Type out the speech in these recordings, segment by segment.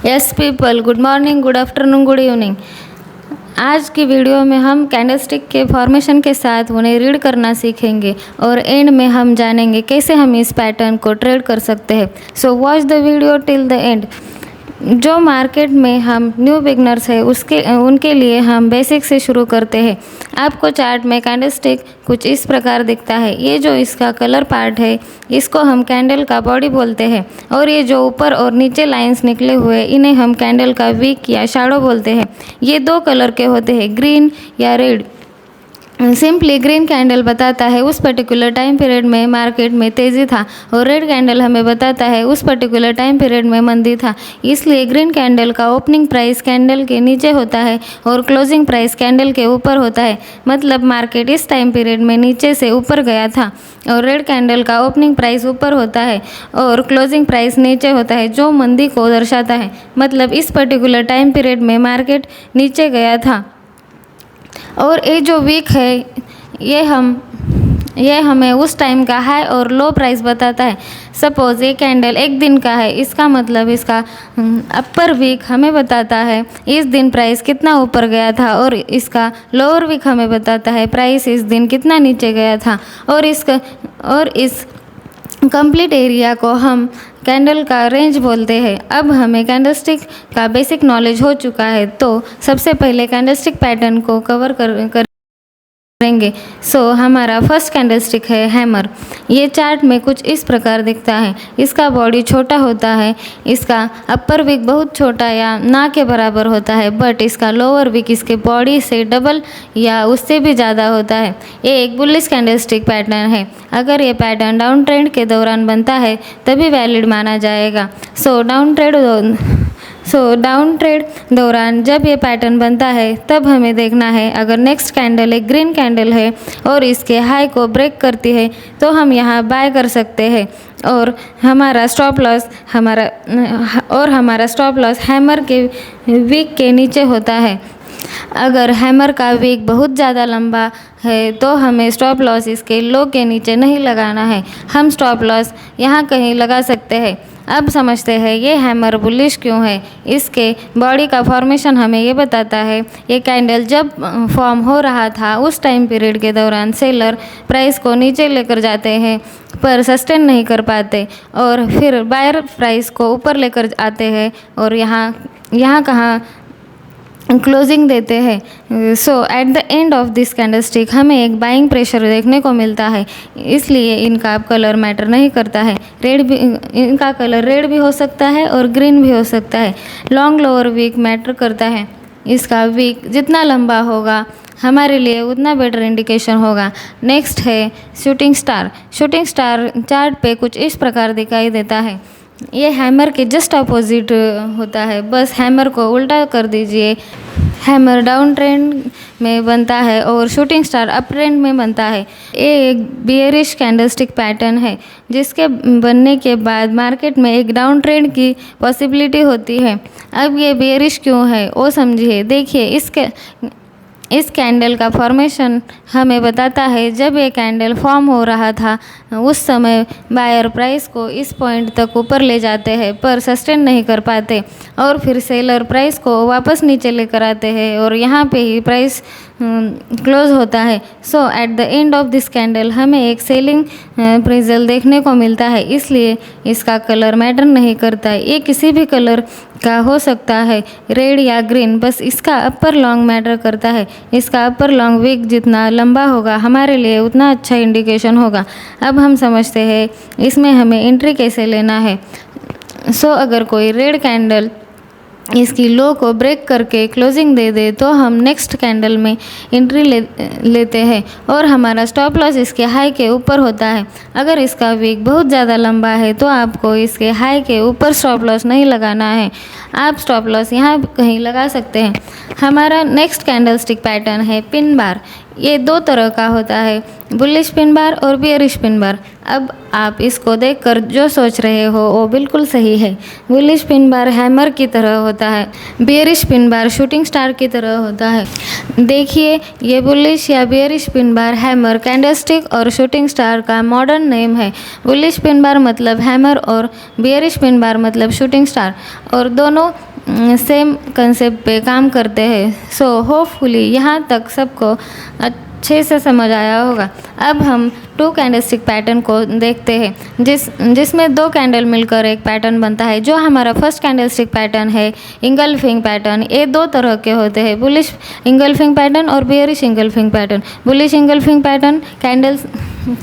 Yes people, good morning, good afternoon, good evening. आज की video में हम कैंडलस्टिक के फॉर्मेशन के साथ उन्हें रीड करना सीखेंगे और एंड में हम जानेंगे कैसे हम इस पैटर्न को ट्रेड कर सकते हैं। So watch the video till the end. जो मार्केट में हम न्यू बिगनर्स हैं उनके लिए हम बेसिक से शुरू करते हैं। आपको चार्ट में कैंडलस्टिक कुछ इस प्रकार दिखता है। ये जो इसका कलर पार्ट है इसको हम कैंडल का बॉडी बोलते हैं और ये जो ऊपर और नीचे लाइंस निकले हुए इन्हें हम कैंडल का विक या शैडो बोलते हैं। ये दो कलर के होते हैं, ग्रीन या रेड। सिंपली ग्रीन कैंडल बताता है उस पर्टिकुलर टाइम पीरियड में मार्केट में तेज़ी था और रेड कैंडल हमें बताता है उस पर्टिकुलर टाइम पीरियड में मंदी था। इसलिए ग्रीन कैंडल का ओपनिंग प्राइस कैंडल के नीचे होता है और क्लोजिंग प्राइस कैंडल के ऊपर होता है। मतलब मार्केट इस टाइम पीरियड में नीचे से ऊपर गया था और रेड कैंडल का ओपनिंग प्राइस ऊपर होता है और क्लोजिंग प्राइस नीचे होता है, जो मंदी को दर्शाता है। मतलब इस पर्टिकुलर टाइम पीरियड में मार्केट नीचे गया था और ये जो वीक है ये हमें उस टाइम का हाई और लो प्राइस बताता है। सपोज़ ये कैंडल एक दिन का है, इसका मतलब इसका अपर वीक हमें बताता है इस दिन प्राइस कितना ऊपर गया था और इसका लोअर वीक हमें बताता है प्राइस इस दिन कितना नीचे गया था। और इस कंप्लीट एरिया को हम कैंडल का रेंज बोलते हैं। अब हमें कैंडलस्टिक का बेसिक नॉलेज हो चुका है, तो सबसे पहले कैंडलस्टिक पैटर्न को कवर करेंगे। हमारा फर्स्ट कैंडलस्टिक है हैमर। ये चार्ट में कुछ इस प्रकार दिखता है। इसका बॉडी छोटा होता है, इसका अपर विक बहुत छोटा या ना के बराबर होता है, बट इसका लोअर विक इसके बॉडी से डबल या उससे भी ज़्यादा होता है। ये एक बुलिश कैंडलस्टिक पैटर्न है। अगर ये पैटर्न डाउन ट्रेंड के दौरान बनता है तभी वैलिड माना जाएगा। डाउन ट्रेड दौरान जब ये पैटर्न बनता है तब हमें देखना है अगर नेक्स्ट कैंडल एक ग्रीन कैंडल है और इसके हाई को ब्रेक करती है तो हम यहाँ बाय कर सकते हैं और हमारा स्टॉप लॉस हैमर के वीक के नीचे होता है। अगर हैमर का वीक बहुत ज़्यादा लंबा है तो हमें स्टॉप लॉस इसके लो के नीचे नहीं लगाना है, हम स्टॉप लॉस यहाँ कहीं लगा सकते हैं। अब समझते हैं ये हैमर बुलिश क्यों है। इसके बॉडी का फॉर्मेशन हमें ये बताता है ये कैंडल जब फॉर्म हो रहा था उस टाइम पीरियड के दौरान सेलर प्राइस को नीचे लेकर जाते हैं पर सस्टेन नहीं कर पाते और फिर बायर प्राइस को ऊपर लेकर आते हैं और यहाँ कहाँ क्लोजिंग देते हैं। At the end of this candlestick हमें एक बाइंग प्रेशर देखने को मिलता है। इसलिए इनका कलर मैटर नहीं करता है। इनका कलर रेड भी हो सकता है और ग्रीन भी हो सकता है। लॉन्ग लोअर वीक मैटर करता है। इसका वीक जितना लंबा होगा हमारे लिए उतना बेटर इंडिकेशन होगा। नेक्स्ट है shooting star. Shooting star chart पे कुछ इस प्रकार दिखाई देता है। ये हैमर के जस्ट अपोजिट होता है, बस हैमर को उल्टा कर दीजिए। हैमर डाउन ट्रेंड में बनता है और शूटिंग स्टार अप ट्रेंड में बनता है। ये एक बियरिश कैंडलस्टिक पैटर्न है जिसके बनने के बाद मार्केट में एक डाउन ट्रेंड की पॉसिबिलिटी होती है। अब ये बियरिश क्यों है वो समझिए। देखिए इस कैंडल का फॉर्मेशन हमें बताता है जब ये कैंडल फॉर्म हो रहा था उस समय बायर प्राइस को इस पॉइंट तक ऊपर ले जाते हैं पर सस्टेन नहीं कर पाते और फिर सेलर प्राइस को वापस नीचे लेकर आते हैं और यहाँ पे ही प्राइस क्लोज होता है। At the end of this candle हमें एक सेलिंग प्रिजल देखने को मिलता है। इसलिए इसका कलर मैटर नहीं करता। ये किसी भी कलर का हो सकता है, रेड या ग्रीन, बस इसका अपर लॉन्ग मैटर करता है। इसका अपर लॉन्ग विक जितना लंबा होगा हमारे लिए उतना अच्छा इंडिकेशन होगा। अब हम समझते हैं इसमें हमें एंट्री कैसे लेना है। अगर कोई रेड कैंडल इसकी लो को ब्रेक करके क्लोजिंग दे दे तो हम नेक्स्ट कैंडल में एंट्री लेते हैं और हमारा स्टॉप लॉस इसके हाई के ऊपर होता है। अगर इसका वीक बहुत ज़्यादा लंबा है तो आपको इसके हाई के ऊपर स्टॉप लॉस नहीं लगाना है, आप स्टॉप लॉस यहाँ कहीं लगा सकते हैं। हमारा नेक्स्ट कैंडलस्टिक पैटर्न है पिन बार। ये दो तरह का होता है, बुलिश पिन बार और बियरिश पिन बार। अब आप इसको देखकर जो सोच रहे हो वो बिल्कुल सही है। बुलिश पिन बार हैमर की तरह होता है, bearish pin bar shooting star की तरह होता है। देखिए, ये बुलिश या bearish pin bar hammer, candlestick और शूटिंग स्टार का मॉडर्न नेम है। बुलिश पिन बार मतलब हैमर और बियरिश पिन बार मतलब शूटिंग स्टार, और दोनों सेम कंसेप्ट पे काम करते हैं। सो होपफुली यहाँ तक सबको अच्छे से समझ आया होगा। अब हम टू कैंडलस्टिक पैटर्न को देखते हैं जिसमें दो कैंडल मिलकर एक पैटर्न बनता है। जो हमारा फर्स्ट कैंडलस्टिक पैटर्न है इंगल्फिंग पैटर्न, ये दो तरह के होते हैं, बुलिश इंगल्फिंग पैटर्न और bearish engulfing pattern. Bullish engulfing pattern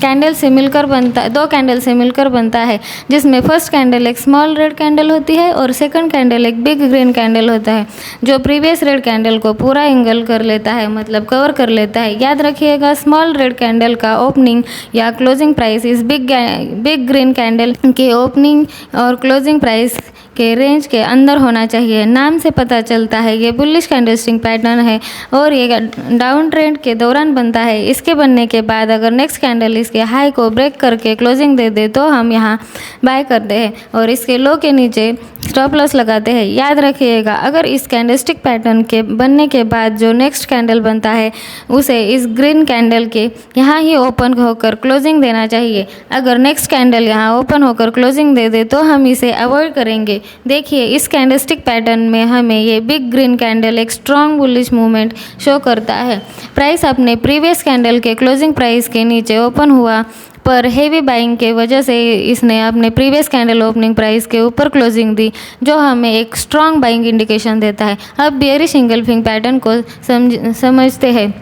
candle से मिलकर बनता, दो कैंडल से मिलकर बनता है, जिसमें फर्स्ट कैंडल एक स्मॉल रेड कैंडल होती है और सेकंड कैंडल एक बिग ग्रीन कैंडल होता है, जो प्रीवियस रेड कैंडल को पूरा इंगल कर लेता है, मतलब कवर कर लेता है। याद रखिएगा, स्मॉल रेड कैंडल का ओपनिंग या क्लोजिंग प्राइस इस बिग ग्रीन कैंडल के ओपनिंग और क्लोजिंग प्राइस के रेंज के अंदर होना चाहिए। नाम से पता चलता है ये बुलिश कैंडलस्टिक पैटर्न है और ये डाउन ट्रेंड के दौरान बनता है। इसके बनने के बाद अगर नेक्स्ट कैंडल इसके हाई को ब्रेक करके क्लोजिंग दे दे तो हम यहाँ बाय करते हैं और इसके लो के नीचे स्टॉप लॉस लगाते हैं। याद रखिएगा, अगर इस कैंडलस्टिक पैटर्न के बनने के बाद जो नेक्स्ट कैंडल बनता है उसे इस ग्रीन कैंडल के यहाँ ही ओपन होकर क्लोजिंग देना चाहिए। अगर नेक्स्ट कैंडल यहाँ ओपन होकर क्लोजिंग दे दे तो हम इसे अवॉइड करेंगे। देखिए, इस कैंडलस्टिक पैटर्न में हमें ये बिग ग्रीन कैंडल एक स्ट्रॉन्ग बुलिश मूवमेंट शो करता है। प्राइस अपने प्रीवियस कैंडल के क्लोजिंग प्राइस के नीचे ओपन हुआ, पर हेवी बाइंग के वजह से इसने अपने प्रीवियस कैंडल ओपनिंग प्राइस के ऊपर क्लोजिंग दी, जो हमें एक स्ट्रॉन्ग बाइंग इंडिकेशन देता है। अब बियरिश इंगल्फिंग पैटर्न को समझते हैं।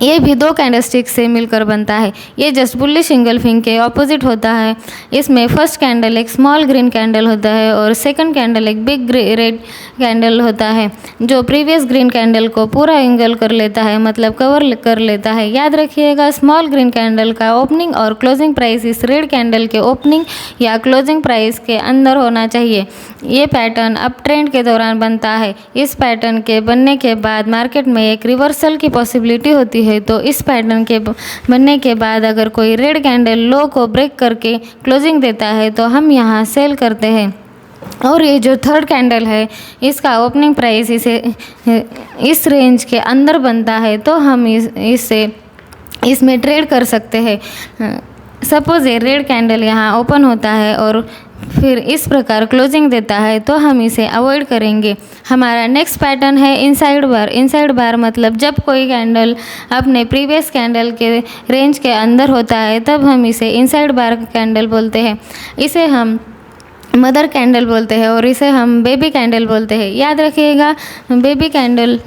ये भी दो कैंडलस्टिक से मिलकर बनता है। ये जस्ट बुलिश इंगल्फिंग के ऑपोजिट होता है। इसमें फर्स्ट कैंडल एक स्मॉल ग्रीन कैंडल होता है और सेकंड कैंडल एक बिग रेड कैंडल होता है, जो प्रीवियस ग्रीन कैंडल को पूरा इंगल कर लेता है, मतलब कवर कर लेता है। याद रखिएगा, स्मॉल ग्रीन कैंडल का ओपनिंग और क्लोजिंग प्राइस इस रेड कैंडल के ओपनिंग या क्लोजिंग प्राइस के अंदर होना चाहिए। ये पैटर्न अप ट्रेंड के दौरान बनता है। इस पैटर्न के बनने के बाद मार्केट में एक रिवर्सल की पॉसिबिलिटी होती है, तो इस पैटर्न के बनने के बाद अगर कोई रेड कैंडल लो को ब्रेक करके क्लोजिंग देता है तो हम यहाँ सेल करते हैं। और ये जो थर्ड कैंडल है इसका ओपनिंग प्राइस इस रेंज के अंदर बनता है तो हम इसमें ट्रेड कर सकते हैं। सपोज़ ये रेड कैंडल यहाँ ओपन होता है और फिर इस प्रकार क्लोजिंग देता है तो हम इसे अवॉइड करेंगे। हमारा नेक्स्ट पैटर्न है इनसाइड बार। इनसाइड बार मतलब जब कोई कैंडल अपने प्रीवियस कैंडल के रेंज के अंदर होता है तब हम इसे इनसाइड बार कैंडल बोलते हैं। इसे हम मदर कैंडल बोलते हैं और इसे हम बेबी कैंडल बोलते हैं। याद रखिएगा, बेबी कैंडल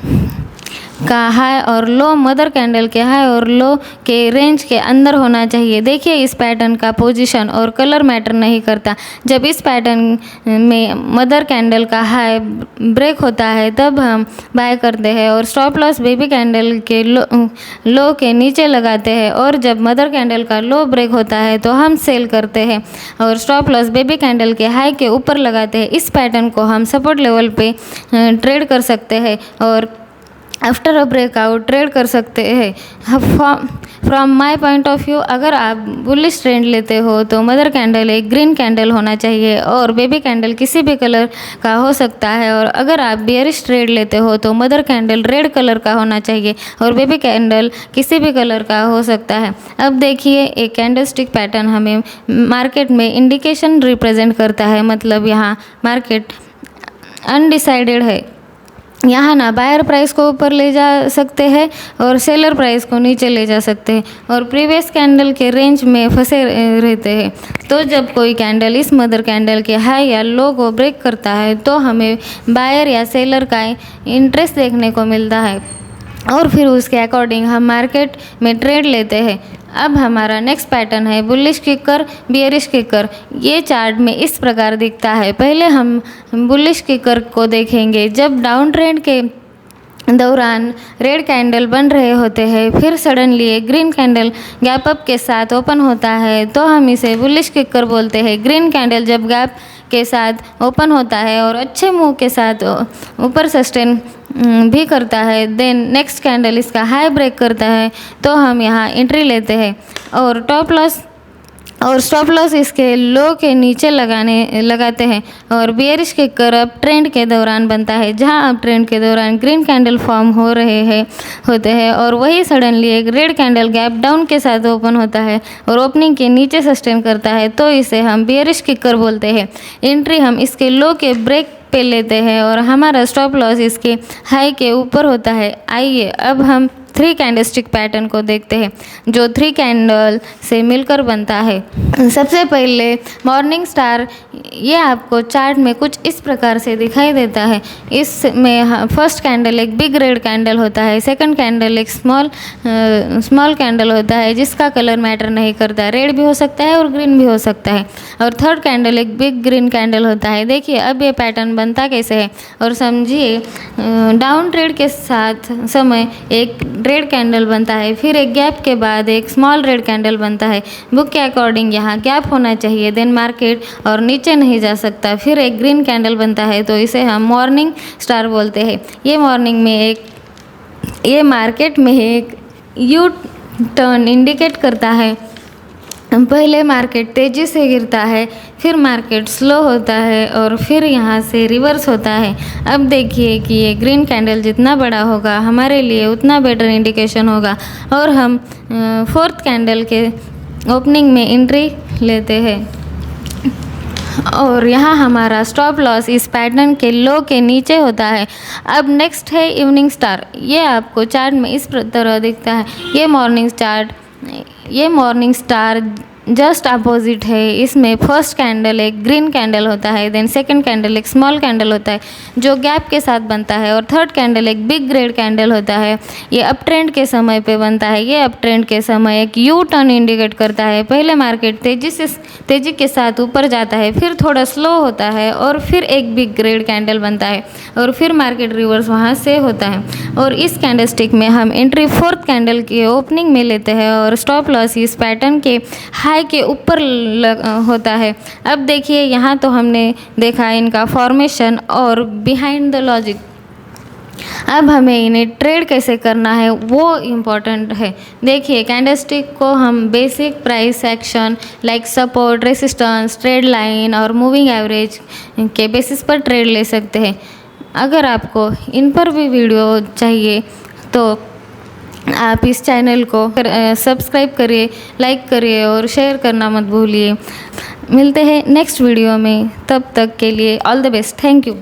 का हाई और लो मदर कैंडल के हाई और लो के रेंज के अंदर होना चाहिए। देखिए, इस पैटर्न का पोजीशन और कलर मैटर नहीं करता। जब इस पैटर्न में मदर कैंडल का हाई ब्रेक होता है तब हम बाय करते हैं और स्टॉप लॉस बेबी कैंडल के लो के नीचे लगाते हैं, और जब मदर कैंडल का लो ब्रेक होता है तो हम सेल करते हैं और स्टॉप लॉस बेबी कैंडल के हाई के ऊपर लगाते हैं। इस पैटर्न को हम सपोर्ट लेवल पे ट्रेड कर सकते हैं और आफ्टर अ ब्रेकआउट ट्रेड कर सकते हैं। From my point of view, अगर आप बुलिश ट्रेंड लेते हो तो मदर कैंडल एक ग्रीन कैंडल होना चाहिए और बेबी कैंडल किसी भी कलर का हो सकता है, और अगर आप बियरिश ट्रेड लेते हो तो मदर कैंडल रेड कलर का होना चाहिए और बेबी कैंडल किसी भी कलर का हो सकता है। अब देखिए, एक कैंडलस्टिक पैटर्न हमें मार्केट में इंडिकेशन रिप्रेजेंट करता है, मतलब यहाँ मार्केट अनडिसाइडेड है। यहाँ ना बायर प्राइस को ऊपर ले जा सकते हैं और सेलर प्राइस को नीचे ले जा सकते हैं और प्रीवियस कैंडल के रेंज में फंसे रहते हैं। तो जब कोई कैंडल इस मदर कैंडल के हाई या लो को ब्रेक करता है तो हमें बायर या सेलर का इंटरेस्ट देखने को मिलता है और फिर उसके अकॉर्डिंग हम मार्केट में ट्रेड लेते हैं। अब हमारा नेक्स्ट पैटर्न है बुलिश किकर, बियरिश किकर। ये चार्ट में इस प्रकार दिखता है। पहले हम बुलिश किकर को देखेंगे। जब डाउन ट्रेंड के दौरान रेड कैंडल बन रहे होते हैं, फिर सडनली एक ग्रीन कैंडल गैप अप के साथ ओपन होता है तो हम इसे बुलिश किकर बोलते हैं। ग्रीन कैंडल जब गैप के साथ ओपन होता है और अच्छे मूव के साथ ऊपर सस्टेन भी करता है, देन नेक्स्ट कैंडल इसका हाई ब्रेक करता है तो हम यहाँ एंट्री लेते हैं और स्टॉप लॉस इसके लो के नीचे लगाते हैं और बियरिश के करब ट्रेंड के दौरान बनता है, जहां अब ट्रेंड के दौरान ग्रीन कैंडल फॉर्म होते हैं और वही सडनली एक रेड कैंडल गैप डाउन के साथ ओपन होता है और ओपनिंग के नीचे सस्टेन करता है, तो इसे हम बियरिश किकर बोलते हैं। एंट्री हम इसके लो के ब्रेक पे लेते हैं और हमारा स्टॉप लॉस इसके हाई के ऊपर होता है। आइए अब हम 3 कैंडलस्टिक पैटर्न को देखते हैं जो 3 कैंडल से मिलकर बनता है। सबसे पहले मॉर्निंग स्टार, ये आपको चार्ट में कुछ इस प्रकार से दिखाई देता है। इसमें फर्स्ट कैंडल एक बिग रेड कैंडल होता है, सेकंड कैंडल एक स्मॉल कैंडल होता है जिसका कलर मैटर नहीं करता, रेड भी हो सकता है और ग्रीन भी हो सकता है, और थर्ड कैंडल एक बिग ग्रीन कैंडल होता है। देखिए अब ये पैटर्न बनता कैसे है और समझिए। डाउन ट्रेड के साथ समय एक रेड कैंडल बनता है, फिर एक गैप के बाद एक स्मॉल रेड कैंडल बनता है। बुक के अकॉर्डिंग यहाँ गैप होना चाहिए, देन मार्केट और नीचे नहीं जा सकता, फिर एक ग्रीन कैंडल बनता है तो इसे हम मॉर्निंग स्टार बोलते हैं। ये मार्केट में एक यू टर्न इंडिकेट करता है। पहले मार्केट तेज़ी से गिरता है, फिर मार्केट स्लो होता है और फिर यहाँ से रिवर्स होता है। अब देखिए कि ये ग्रीन कैंडल जितना बड़ा होगा हमारे लिए उतना बेटर इंडिकेशन होगा और हम फोर्थ कैंडल के ओपनिंग में एंट्री लेते हैं और यहाँ हमारा स्टॉप लॉस इस पैटर्न के लो के नीचे होता है। अब नेक्स्ट है इवनिंग स्टार, ये आपको चार्ट में इस तरह दिखता है। ये मॉर्निंग स्टार जस्ट अपोजिट है। इसमें फर्स्ट कैंडल एक ग्रीन कैंडल होता है, देन सेकंड कैंडल एक स्मॉल कैंडल होता है जो गैप के साथ बनता है और थर्ड कैंडल एक बिग रेड कैंडल होता है। ये अप ट्रेंड के समय पे बनता है। ये अप ट्रेंड के समय एक यू टर्न इंडिकेट करता है। पहले मार्केट तेज़ी के साथ ऊपर जाता है, फिर थोड़ा स्लो होता है और फिर एक बिग रेड कैंडल बनता है और फिर मार्केट रिवर्स वहाँ से होता है। और इस कैंडलस्टिक में हम एंट्री फोर्थ कैंडल के ओपनिंग में लेते हैं और स्टॉप लॉस इस पैटर्न के हाई के ऊपर होता है। अब देखिए यहाँ तो हमने देखा इनका फॉर्मेशन और बिहाइंड द लॉजिक। अब हमें इन्हें ट्रेड कैसे करना है वो इम्पॉर्टेंट है। देखिए कैंडलस्टिक को हम basic price action like support, resistance, trade line और मूविंग एवरेज के बेसिस पर ट्रेड ले सकते हैं। अगर आपको इन पर भी वीडियो चाहिए तो आप इस चैनल को सब्सक्राइब करिए, लाइक करिए और शेयर करना मत भूलिए। मिलते हैं नेक्स्ट वीडियो में, तब तक के लिए all the best. Thank you.